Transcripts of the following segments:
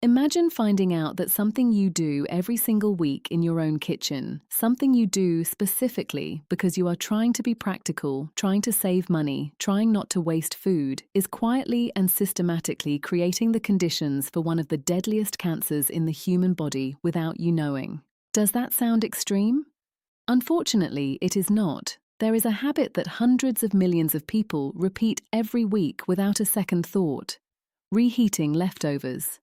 Imagine finding out that something you do every single week in your own kitchen, something you do specifically because you are trying to be practical, trying to save money, trying not to waste food, is quietly and systematically creating the conditions for one of the deadliest cancers in the human body without you knowing. Does that sound extreme? Unfortunately, it is not. There is a habit that hundreds of millions of people repeat every week without a second thought: reheating leftovers.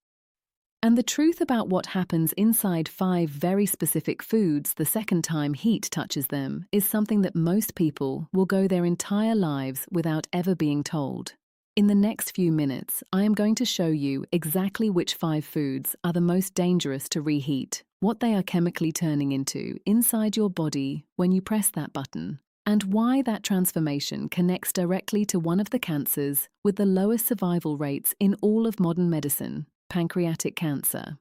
And the truth about what happens inside 5 very specific foods the second time heat touches them is something that most people will go their entire lives without ever being told. In the next few minutes, I am going to show you exactly which 5 foods are the most dangerous to reheat, what they are chemically turning into inside your body when you press that button, and why that transformation connects directly to one of the cancers with the lowest survival rates in all of modern medicine: pancreatic cancer.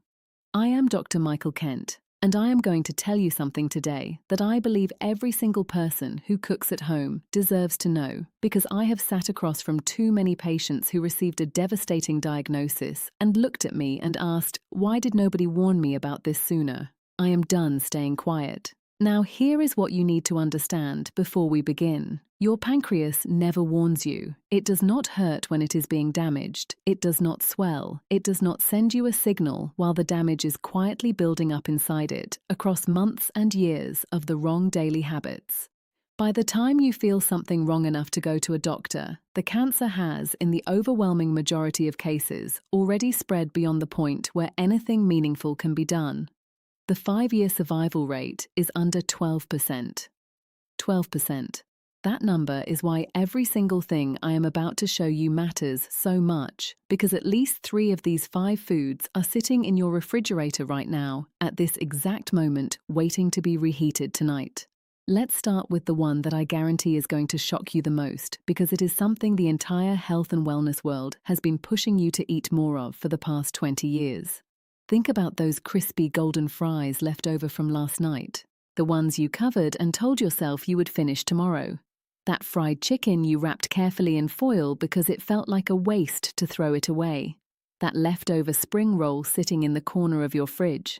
I am Dr. Michael Kent, and I am going to tell you something today that I believe every single person who cooks at home deserves to know, because I have sat across from too many patients who received a devastating diagnosis and looked at me and asked, "Why did nobody warn me about this sooner?" I am done staying quiet. Now, here is what you need to understand before we begin. Your pancreas never warns you. It does not hurt when it is being damaged. It does not swell. It does not send you a signal while the damage is quietly building up inside it across months and years of the wrong daily habits. By the time you feel something wrong enough to go to a doctor, the cancer has, in the overwhelming majority of cases, already spread beyond the point where anything meaningful can be done. The 5-year survival rate is under 12%. 12%. That number is why every single thing I am about to show you matters so much, because at least 3 of these 5 foods are sitting in your refrigerator right now, at this exact moment, waiting to be reheated tonight. Let's start with the one that I guarantee is going to shock you the most, because it is something the entire health and wellness world has been pushing you to eat more of for the past 20 years. Think about those crispy golden fries left over from last night, the ones you covered and told yourself you would finish tomorrow. That fried chicken you wrapped carefully in foil because it felt like a waste to throw it away. That leftover spring roll sitting in the corner of your fridge.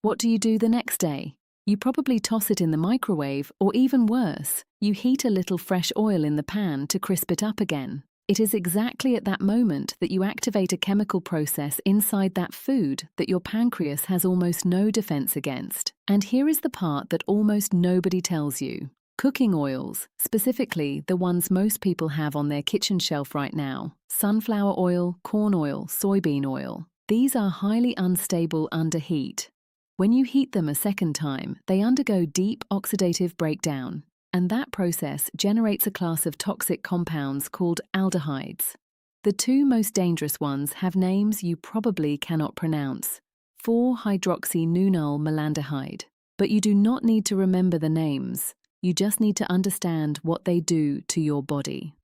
What do you do the next day? You probably toss it in the microwave, or even worse, you heat a little fresh oil in the pan to crisp it up again. It is exactly at that moment that you activate a chemical process inside that food that your pancreas has almost no defense against. And here is the part that almost nobody tells you. Cooking oils, specifically the ones most people have on their kitchen shelf right now, sunflower oil, corn oil, soybean oil, these are highly unstable under heat. When you heat them a second time, they undergo deep oxidative breakdown. And that process generates a class of toxic compounds called aldehydes. The 2 most dangerous ones have names you probably cannot pronounce: 4-hydroxynonal melandehyde. But you do not need to remember the names. You just need to understand what they do to your body.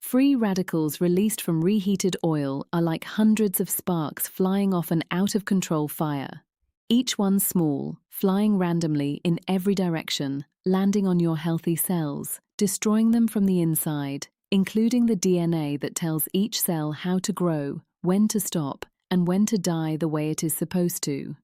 Free radicals released from reheated oil are like hundreds of sparks flying off an out-of-control fire. Each one small, flying randomly in every direction, landing on your healthy cells, destroying them from the inside, including the DNA that tells each cell how to grow, when to stop, and when to die the way it is supposed to.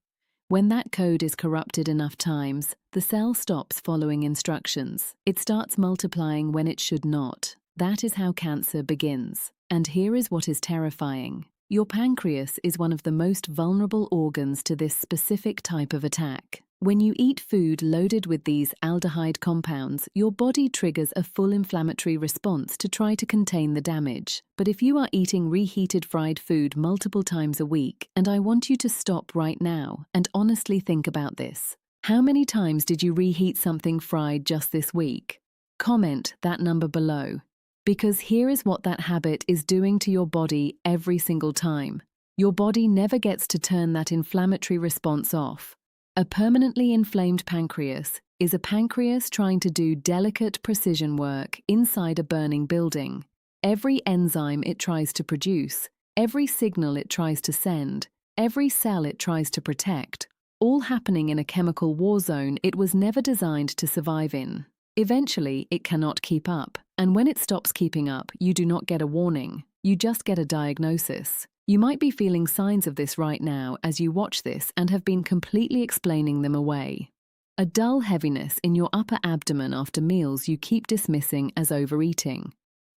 When that code is corrupted enough times, the cell stops following instructions. It starts multiplying when it should not. That is how cancer begins. And here is what is terrifying. Your pancreas is one of the most vulnerable organs to this specific type of attack. When you eat food loaded with these aldehyde compounds, your body triggers a full inflammatory response to try to contain the damage. But if you are eating reheated fried food multiple times a week, and I want you to stop right now and honestly think about this. How many times did you reheat something fried just this week? Comment that number below. Because here is what that habit is doing to your body every single time. Your body never gets to turn that inflammatory response off. A permanently inflamed pancreas is a pancreas trying to do delicate precision work inside a burning building. Every enzyme it tries to produce, every signal it tries to send, every cell it tries to protect, all happening in a chemical war zone it was never designed to survive in. Eventually, it cannot keep up, and when it stops keeping up, you do not get a warning, you just get a diagnosis. You might be feeling signs of this right now as you watch this and have been completely explaining them away. A dull heaviness in your upper abdomen after meals you keep dismissing as overeating.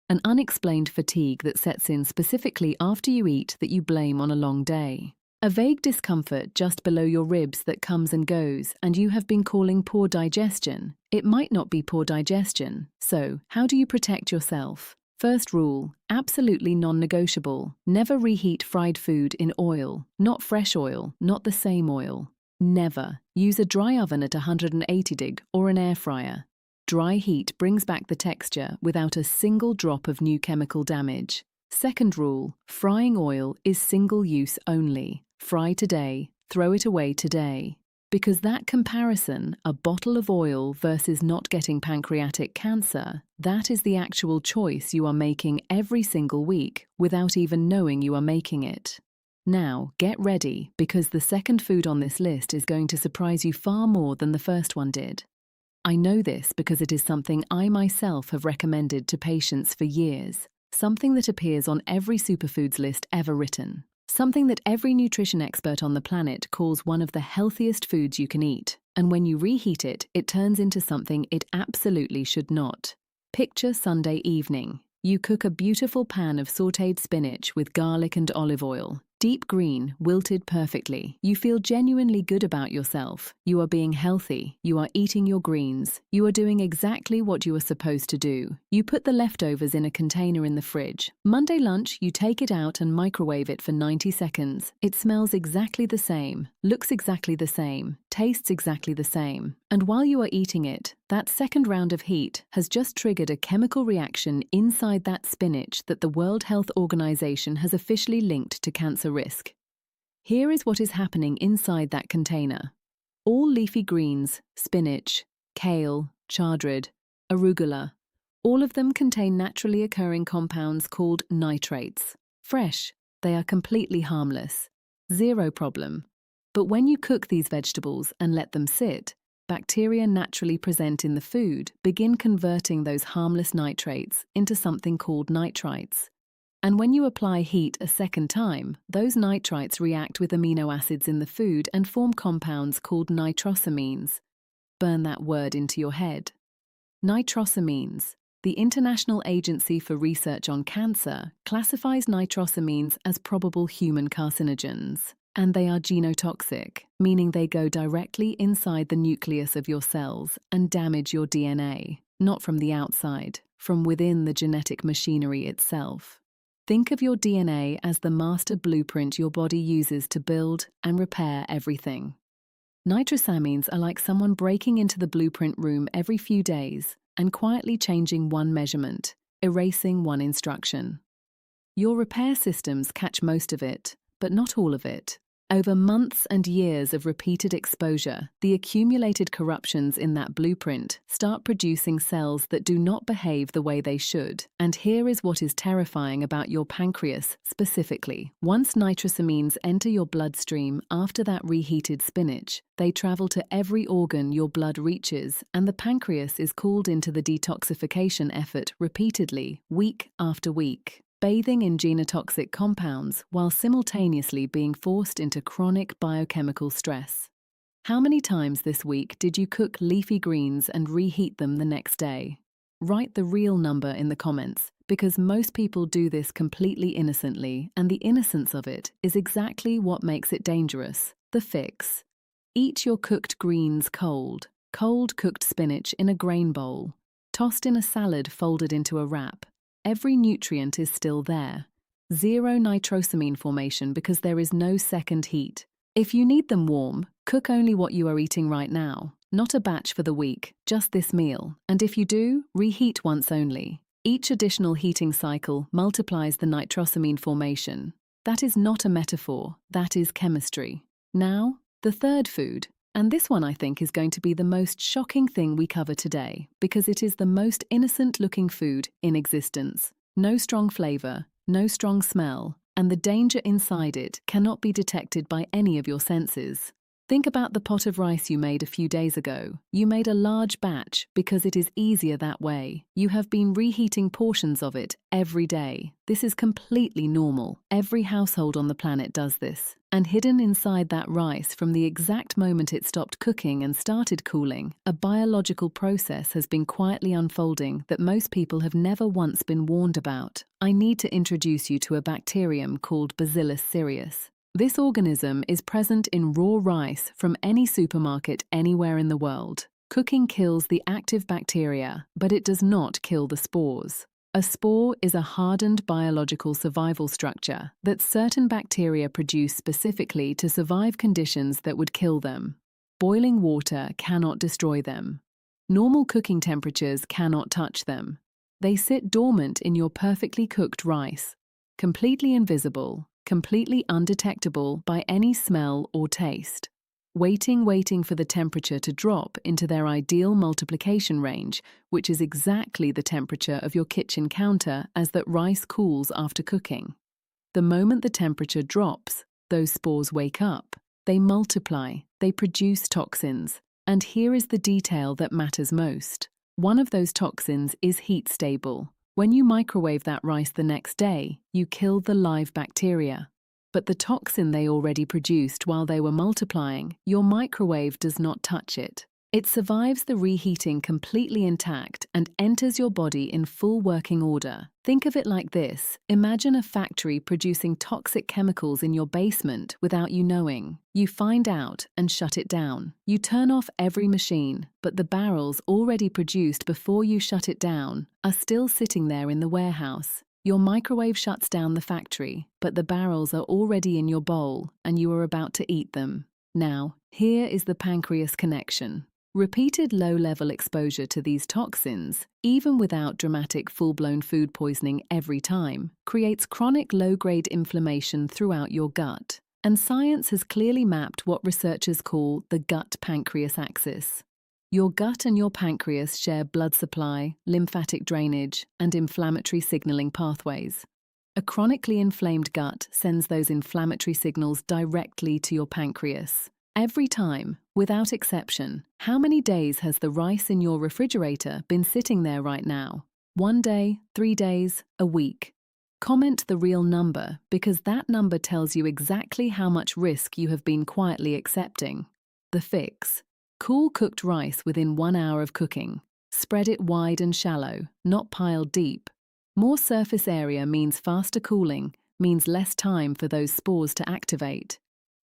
An unexplained fatigue that sets in specifically after you eat that you blame on a long day. A vague discomfort just below your ribs that comes and goes and you have been calling poor digestion. It might not be poor digestion. So, how do you protect yourself? First rule, absolutely non-negotiable. Never reheat fried food in oil. Not fresh oil, not the same oil. Never. Use a dry oven at 180 deg or an air fryer. Dry heat brings back the texture without a single drop of new chemical damage. Second rule, frying oil is single use only. Fry today, throw it away today. Because that comparison, a bottle of oil versus not getting pancreatic cancer, that is the actual choice you are making every single week without even knowing you are making it. Now, get ready, because the second food on this list is going to surprise you far more than the first one did. I know this because it is something I myself have recommended to patients for years, something that appears on every superfoods list ever written, something that every nutrition expert on the planet calls one of the healthiest foods you can eat, and when you reheat it, it turns into something it absolutely should not. Picture Sunday evening. You cook a beautiful pan of sautéed spinach with garlic and olive oil. Deep green, wilted perfectly. You feel genuinely good about yourself. You are being healthy. You are eating your greens. You are doing exactly what you are supposed to do. You put the leftovers in a container in the fridge. Monday lunch, you take it out and microwave it for 90 seconds. It smells exactly the same, looks exactly the same, tastes exactly the same. And while you are eating it, that second round of heat has just triggered a chemical reaction inside that spinach that the World Health Organization has officially linked to cancer risk. Here is what is happening inside that container. All leafy greens, spinach, kale, chardrid, arugula, all of them contain naturally occurring compounds called nitrates. Fresh, they are completely harmless. Zero problem. But when you cook these vegetables and let them sit, bacteria naturally present in the food begin converting those harmless nitrates into something called nitrites. And when you apply heat a second time, those nitrites react with amino acids in the food and form compounds called nitrosamines. Burn that word into your head. Nitrosamines. The International Agency for Research on Cancer classifies nitrosamines as probable human carcinogens. And they are genotoxic, meaning they go directly inside the nucleus of your cells and damage your DNA, not from the outside, from within the genetic machinery itself. Think of your DNA as the master blueprint your body uses to build and repair everything. Nitrosamines are like someone breaking into the blueprint room every few days and quietly changing one measurement, erasing one instruction. Your repair systems catch most of it, but not all of it. Over months and years of repeated exposure, the accumulated corruptions in that blueprint start producing cells that do not behave the way they should. And here is what is terrifying about your pancreas specifically. Once nitrosamines enter your bloodstream after that reheated spinach, they travel to every organ your blood reaches, and the pancreas is called into the detoxification effort repeatedly, week after week, bathing in genotoxic compounds while simultaneously being forced into chronic biochemical stress. How many times this week did you cook leafy greens and reheat them the next day? Write the real number in the comments, because most people do this completely innocently, and the innocence of it is exactly what makes it dangerous. The fix. Eat your cooked greens cold. Cold cooked spinach in a grain bowl. Tossed in a salad folded into a wrap. Every nutrient is still there. Zero nitrosamine formation because there is no second heat. If you need them warm, cook only what you are eating right now, not a batch for the week, just this meal. And if you do, reheat once only. Each additional heating cycle multiplies the nitrosamine formation. That is not a metaphor, that is chemistry. Now, the third food. And this one, I think, is going to be the most shocking thing we cover today, because it is the most innocent-looking food in existence. No strong flavor, no strong smell, and the danger inside it cannot be detected by any of your senses. Think about the pot of rice you made a few days ago. You made a large batch because it is easier that way. You have been reheating portions of it every day. This is completely normal. Every household on the planet does this. And hidden inside that rice from the exact moment it stopped cooking and started cooling, a biological process has been quietly unfolding that most people have never once been warned about. I need to introduce you to a bacterium called Bacillus cereus. This organism is present in raw rice from any supermarket anywhere in the world. Cooking kills the active bacteria, but it does not kill the spores. A spore is a hardened biological survival structure that certain bacteria produce specifically to survive conditions that would kill them. Boiling water cannot destroy them. Normal cooking temperatures cannot touch them. They sit dormant in your perfectly cooked rice, completely invisible, completely undetectable by any smell or taste. Waiting for the temperature to drop into their ideal multiplication range, which is exactly the temperature of your kitchen counter as that rice cools after cooking. The moment the temperature drops, those spores wake up. They multiply, they produce toxins. And here is the detail that matters most. One of those toxins is heat stable. When you microwave that rice the next day, you kill the live bacteria. But the toxin they already produced while they were multiplying, your microwave does not touch it. It survives the reheating completely intact and enters your body in full working order. Think of it like this. Imagine a factory producing toxic chemicals in your basement without you knowing. You find out and shut it down. You turn off every machine, but the barrels already produced before you shut it down are still sitting there in the warehouse. Your microwave shuts down the factory, but the barrels are already in your bowl and you are about to eat them. Now, here is the pancreas connection. Repeated low-level exposure to these toxins, even without dramatic full-blown food poisoning every time, creates chronic low-grade inflammation throughout your gut. And science has clearly mapped what researchers call the gut-pancreas axis. Your gut and your pancreas share blood supply, lymphatic drainage, and inflammatory signaling pathways. A chronically inflamed gut sends those inflammatory signals directly to your pancreas. Every time, without exception. How many days has the rice in your refrigerator been sitting there right now? 1 day, 3 days, a week? Comment the real number, because that number tells you exactly how much risk you have been quietly accepting. The fix: cool cooked rice within 1 hour of cooking. Spread it wide and shallow, not piled deep. More surface area means faster cooling, means less time for those spores to activate.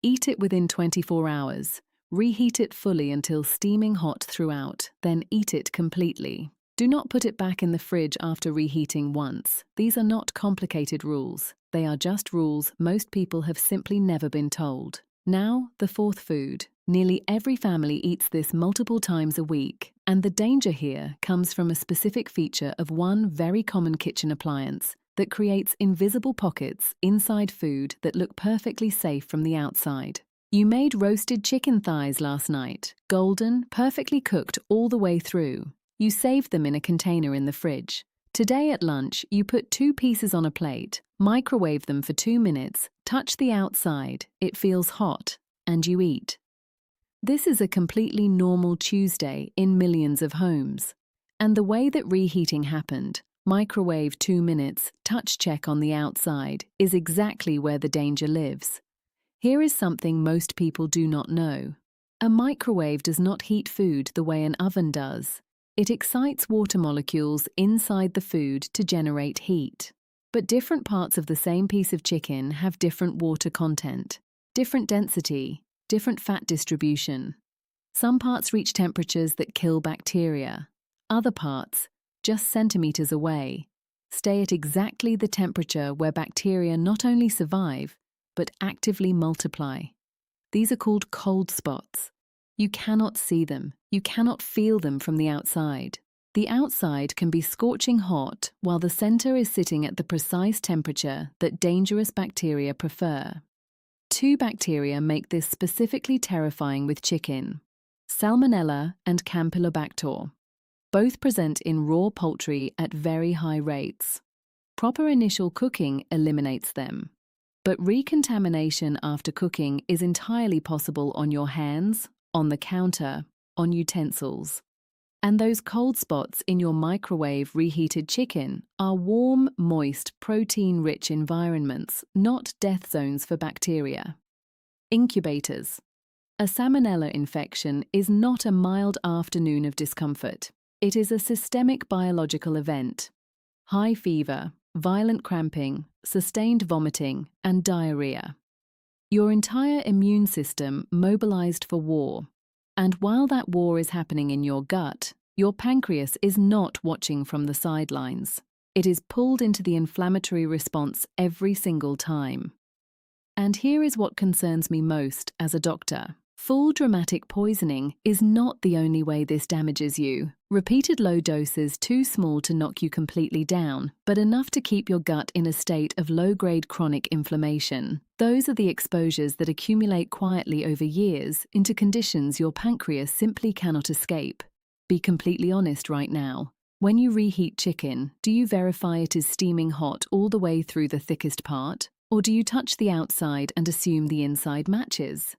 Eat it within 24 hours. Reheat it fully until steaming hot throughout, then eat it completely. Do not put it back in the fridge after reheating once. These are not complicated rules. They are just rules most people have simply never been told. Now, the fourth food. Nearly every family eats this multiple times a week, and the danger here comes from a specific feature of one very common kitchen appliance that creates invisible pockets inside food that look perfectly safe from the outside. You made roasted chicken thighs last night, golden, perfectly cooked all the way through. You saved them in a container in the fridge. Today at lunch, you put 2 pieces on a plate, microwave them for 2 minutes, touch the outside, it feels hot, and you eat. This is a completely normal Tuesday in millions of homes. And the way that reheating happened, microwave 2 minutes, touch check on the outside, is exactly where the danger lives. Here is something most people do not know. A microwave does not heat food the way an oven does. It excites water molecules inside the food to generate heat. But different parts of the same piece of chicken have different water content, different density, different fat distribution. Some parts reach temperatures that kill bacteria. Other parts, just centimeters away, stay at exactly the temperature where bacteria not only survive, but actively multiply. These are called cold spots. You cannot see them, you cannot feel them from the outside. The outside can be scorching hot while the center is sitting at the precise temperature that dangerous bacteria prefer. 2 bacteria make this specifically terrifying with chicken: Salmonella and Campylobacter. Both present in raw poultry at very high rates. Proper initial cooking eliminates them. But recontamination after cooking is entirely possible on your hands, on the counter, on utensils. And those cold spots in your microwave reheated chicken are warm, moist, protein-rich environments, not death zones for bacteria. Incubators. A salmonella infection is not a mild afternoon of discomfort. It is a systemic biological event. High fever, violent cramping, sustained vomiting, and diarrhea. Your entire immune system mobilized for war. And while that war is happening in your gut, your pancreas is not watching from the sidelines. It is pulled into the inflammatory response every single time. And here is what concerns me most as a doctor. Full dramatic poisoning is not the only way this damages you. Repeated low doses too small to knock you completely down, but enough to keep your gut in a state of low-grade chronic inflammation. Those are the exposures that accumulate quietly over years into conditions your pancreas simply cannot escape. Be completely honest right now. When you reheat chicken, do you verify it is steaming hot all the way through the thickest part? Or do you touch the outside and assume the inside matches?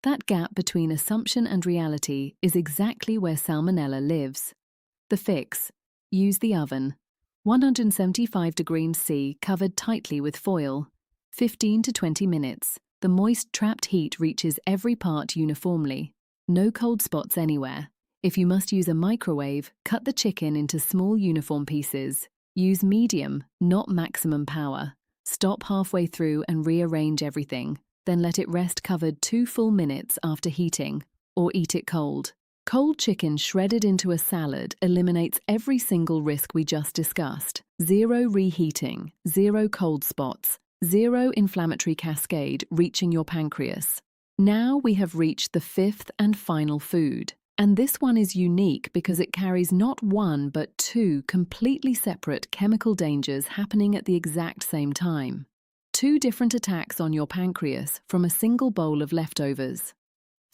That gap between assumption and reality is exactly where salmonella lives. The fix: use the oven. 175 degrees C covered tightly with foil. 15 to 20 minutes. The moist trapped heat reaches every part uniformly. No cold spots anywhere. If you must use a microwave, cut the chicken into small uniform pieces. Use medium, not maximum power. Stop halfway through and rearrange everything. Then let it rest covered 2 full minutes after heating, or eat it cold. Cold chicken shredded into a salad eliminates every single risk we just discussed. 0 reheating, 0 cold spots, 0 inflammatory cascade reaching your pancreas. Now we have reached the 5th and final food. And this one is unique because it carries not 1 but 2 completely separate chemical dangers happening at the exact same time. 2 different attacks on your pancreas from a single bowl of leftovers.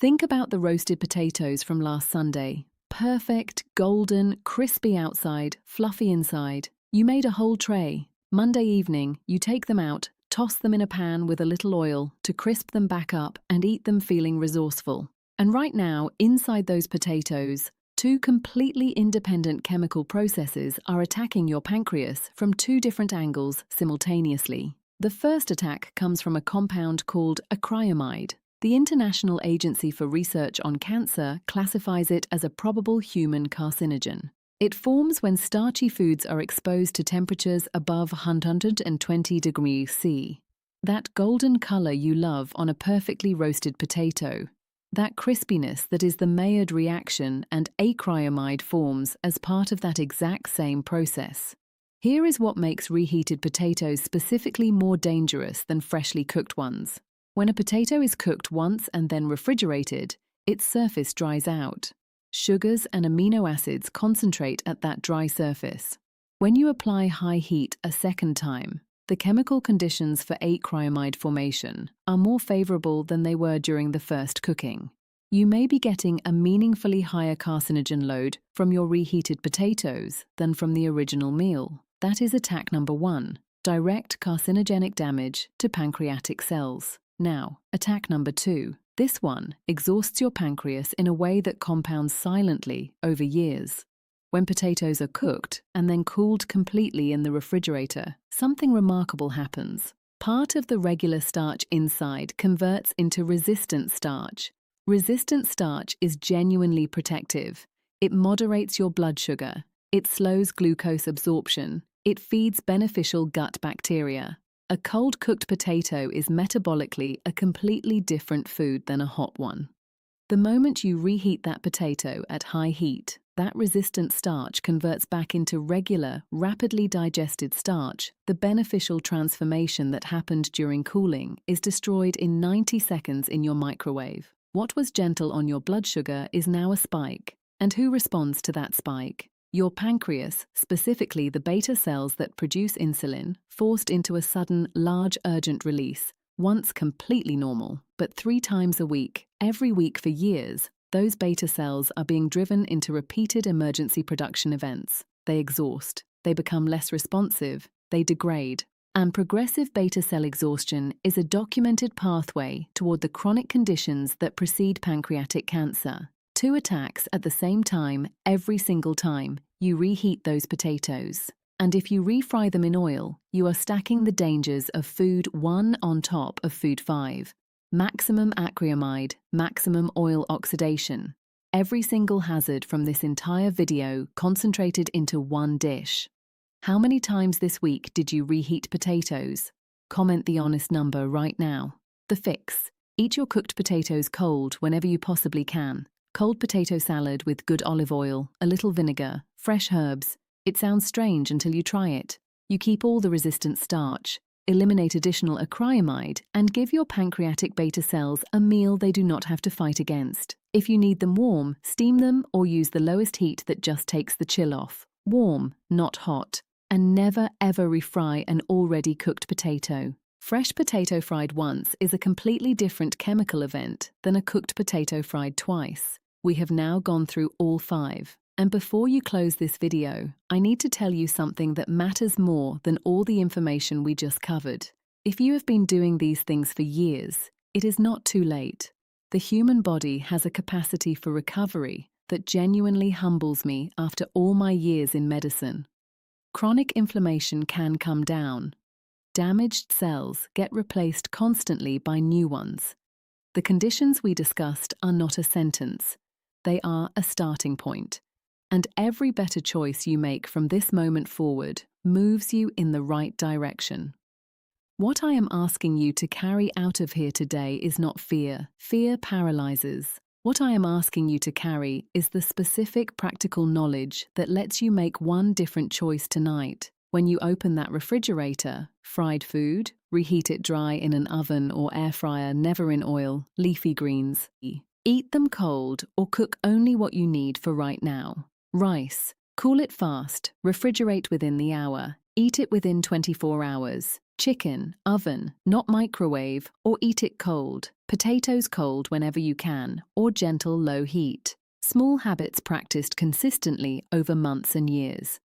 Think about the roasted potatoes from last Sunday. Perfect, golden, crispy outside, fluffy inside. You made a whole tray. Monday evening, you take them out, toss them in a pan with a little oil to crisp them back up and eat them feeling resourceful. And right now, inside those potatoes, 2 completely independent chemical processes are attacking your pancreas from 2 different angles simultaneously. The first attack comes from a compound called acrylamide. The International Agency for Research on Cancer classifies it as a probable human carcinogen. It forms when starchy foods are exposed to temperatures above 120 degrees C. That golden color you love on a perfectly roasted potato. That crispiness that is the Maillard reaction and acrylamide forms as part of that exact same process. Here is what makes reheated potatoes specifically more dangerous than freshly cooked ones. When a potato is cooked once and then refrigerated, its surface dries out. Sugars and amino acids concentrate at that dry surface. When you apply high heat a second time, the chemical conditions for acrylamide formation are more favorable than they were during the first cooking. You may be getting a meaningfully higher carcinogen load from your reheated potatoes than from the original meal. That is attack number 1, direct carcinogenic damage to pancreatic cells. Now, attack number 2. This one exhausts your pancreas in a way that compounds silently over years. When potatoes are cooked and then cooled completely in the refrigerator, something remarkable happens. Part of the regular starch inside converts into resistant starch. Resistant starch is genuinely protective. It moderates your blood sugar. It slows glucose absorption. It feeds beneficial gut bacteria. A cold-cooked potato is metabolically a completely different food than a hot one. The moment you reheat that potato at high heat, that resistant starch converts back into regular, rapidly digested starch. The beneficial transformation that happened during cooling is destroyed in 90 seconds in your microwave. What was gentle on your blood sugar is now a spike. And who responds to that spike? Your pancreas, specifically the beta cells that produce insulin, forced into a sudden, large, urgent release. Once completely normal, but 3 times a week, every week for years, those beta cells are being driven into repeated emergency production events. They exhaust, they become less responsive, they degrade. And progressive beta cell exhaustion is a documented pathway toward the chronic conditions that precede pancreatic cancer. 2 attacks at the same time every single time you reheat those potatoes. And if you refry them in oil, you are stacking the dangers of food 1 on top of food 5. Maximum acrylamide, maximum oil oxidation. Every single hazard from this entire video concentrated into one dish. How many times this week did you reheat potatoes? Comment the honest number right now. The fix: eat your cooked potatoes cold whenever you possibly can. Cold potato salad with good olive oil, a little vinegar, fresh herbs. It sounds strange until you try it. You keep all the resistant starch, eliminate additional acrylamide, and give your pancreatic beta cells a meal they do not have to fight against. If you need them warm, steam them or use the lowest heat that just takes the chill off. Warm, not hot. And never ever refry an already cooked potato. Fresh potato fried once is a completely different chemical event than a cooked potato fried twice. We have now gone through all 5. And before you close this video, I need to tell you something that matters more than all the information we just covered. If you have been doing these things for years, it is not too late. The human body has a capacity for recovery that genuinely humbles me after all my years in medicine. Chronic inflammation can come down. Damaged cells get replaced constantly by new ones. The conditions we discussed are not a sentence. They are a starting point. And every better choice you make from this moment forward moves you in the right direction. What I am asking you to carry out of here today is not fear. Fear paralyzes. What I am asking you to carry is the specific practical knowledge that lets you make one different choice tonight. When you open that refrigerator, fried food, reheat it dry in an oven or air fryer, never in oil, leafy greens. Eat them cold or cook only what you need for right now. Rice. Cool it fast, refrigerate within the hour, eat it within 24 hours. Chicken, oven, not microwave, or eat it cold. Potatoes cold whenever you can, or gentle low heat. Small habits practiced consistently over months and years.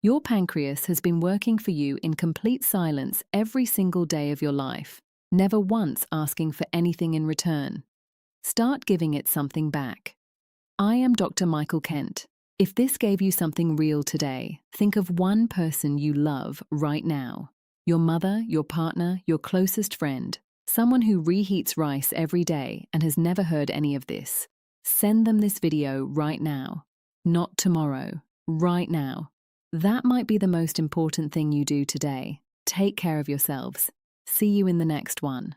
Your pancreas has been working for you in complete silence every single day of your life, never once asking for anything in return. Start giving it something back. I am Dr. Michael Kent. If this gave you something real today, think of one person you love right now. Your mother, your partner, your closest friend, someone who reheats rice every day and has never heard any of this. Send them this video right now. Not tomorrow, right now. That might be the most important thing you do today. Take care of yourselves. See you in the next one.